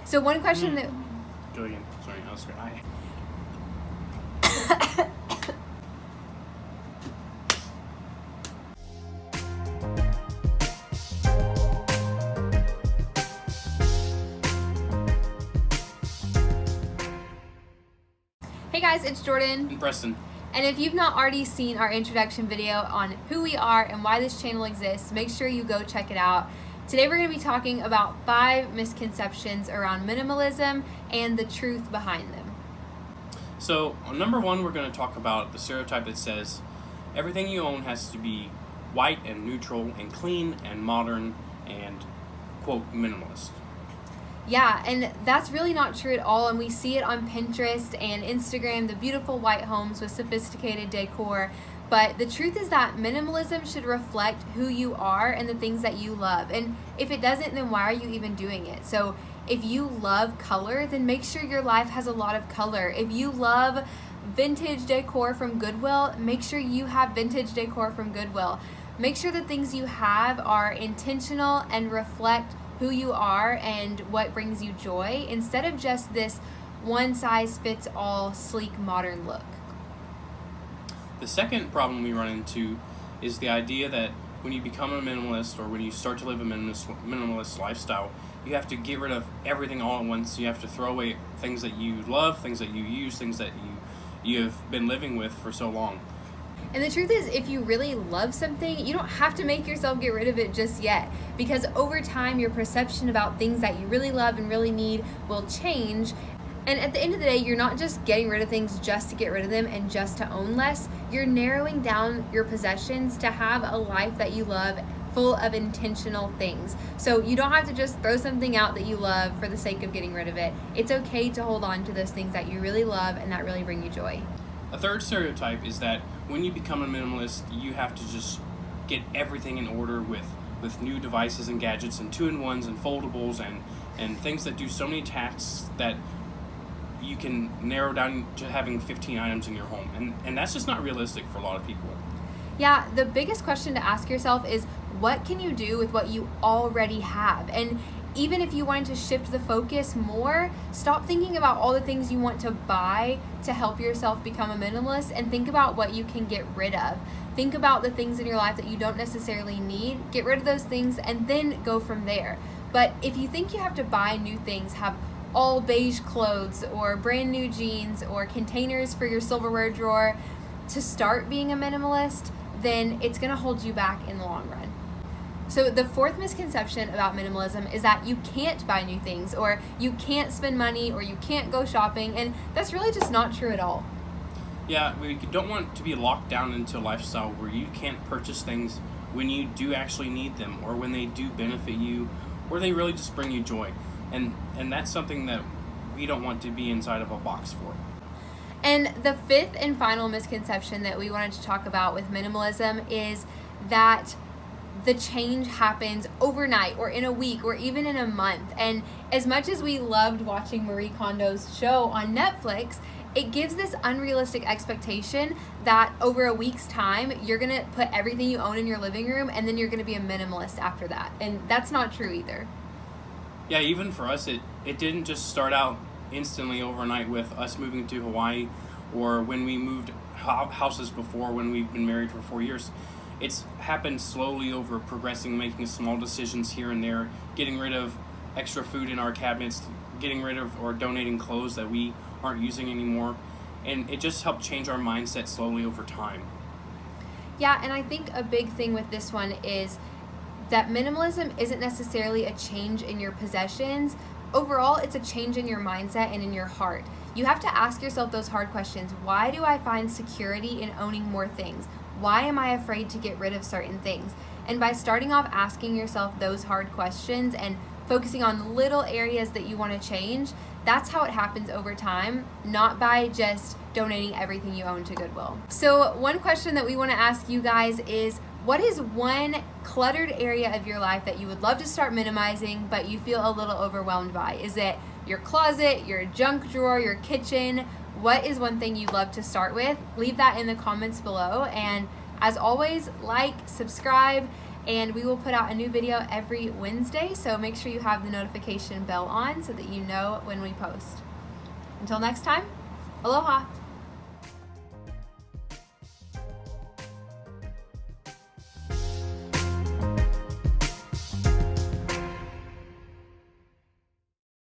So one question that... Go again. Sorry, I was sorry. Hey guys, it's Jordan. And Preston. And if you've not already seen our introduction video on who we are and why this channel exists, make sure you go check it out. Today we're going to be talking about 5 misconceptions around minimalism and the truth behind them. So, on number 1, we're going to talk about the stereotype that says everything you own has to be white and neutral and clean and modern and, quote, minimalist. Yeah, and that's really not true at all, and we see it on Pinterest and Instagram, the beautiful white homes with sophisticated decor. But the truth is that minimalism should reflect who you are and the things that you love. And if it doesn't, then why are you even doing it? So if you love color, then make sure your life has a lot of color. If you love vintage decor from Goodwill, make sure you have vintage decor from Goodwill. Make sure the things you have are intentional and reflect who you are and what brings you joy, instead of just this one-size-fits-all sleek modern look. The second problem we run into is the idea that when you become a minimalist or when you start to live a minimalist lifestyle, you have to get rid of everything all at once. You have to throw away things that you love, things that you use, things that you have been living with for so long. And the truth is, if you really love something, you don't have to make yourself get rid of it just yet, because over time your perception about things that you really love and really need will change. And at the end of the day, you're not just getting rid of things just to get rid of them and just to own less. You're narrowing down your possessions to have a life that you love, full of intentional things. So you don't have to just throw something out that you love for the sake of getting rid of it. It's okay to hold on to those things that you really love and that really bring you joy. A third stereotype is that when you become a minimalist, you have to just get everything in order with new devices and gadgets and 2-in-1s and foldables and things that do so many tasks that you can narrow down to having 15 items in your home. And that's just not realistic for a lot of people. Yeah, the biggest question to ask yourself is, what can you do with what you already have? And even if you wanted to shift the focus more, stop thinking about all the things you want to buy to help yourself become a minimalist and think about what you can get rid of. Think about the things in your life that you don't necessarily need, get rid of those things, and then go from there. But if you think you have to buy new things, have all beige clothes or brand new jeans or containers for your silverware drawer to start being a minimalist, then it's going to hold you back in the long run. So the fourth misconception about minimalism is that you can't buy new things, or you can't spend money, or you can't go shopping, and that's really just not true at all. Yeah, we don't want to be locked down into a lifestyle where you can't purchase things when you do actually need them, or when they do benefit you, or they really just bring you joy. And that's something that we don't want to be inside of a box for. And the fifth and final misconception that we wanted to talk about with minimalism is that the change happens overnight or in a week or even in a month. And as much as we loved watching Marie Kondo's show on Netflix, it gives this unrealistic expectation that over a week's time, you're going to put everything you own in your living room and then you're going to be a minimalist after that. And that's not true either. Yeah, even for us, it didn't just start out instantly overnight with us moving to Hawaii, or when we moved houses before when we've been married for 4 years. It's happened slowly over progressing, making small decisions here and there, getting rid of extra food in our cabinets, getting rid of or donating clothes that we aren't using anymore. And it just helped change our mindset slowly over time. Yeah, and I think a big thing with this one is that minimalism isn't necessarily a change in your possessions. Overall, it's a change in your mindset and in your heart. You have to ask yourself those hard questions. Why do I find security in owning more things? Why am I afraid to get rid of certain things? And by starting off asking yourself those hard questions and focusing on little areas that you want to change, that's how it happens over time, not by just donating everything you own to Goodwill. So one question that we want to ask you guys is, what is one cluttered area of your life that you would love to start minimizing, but you feel a little overwhelmed by? Is it your closet, your junk drawer, your kitchen? What is one thing you'd love to start with? Leave that in the comments below. And as always, like, subscribe, and we will put out a new video every Wednesday, so make sure you have the notification bell on so that you know when we post. Until next time, aloha!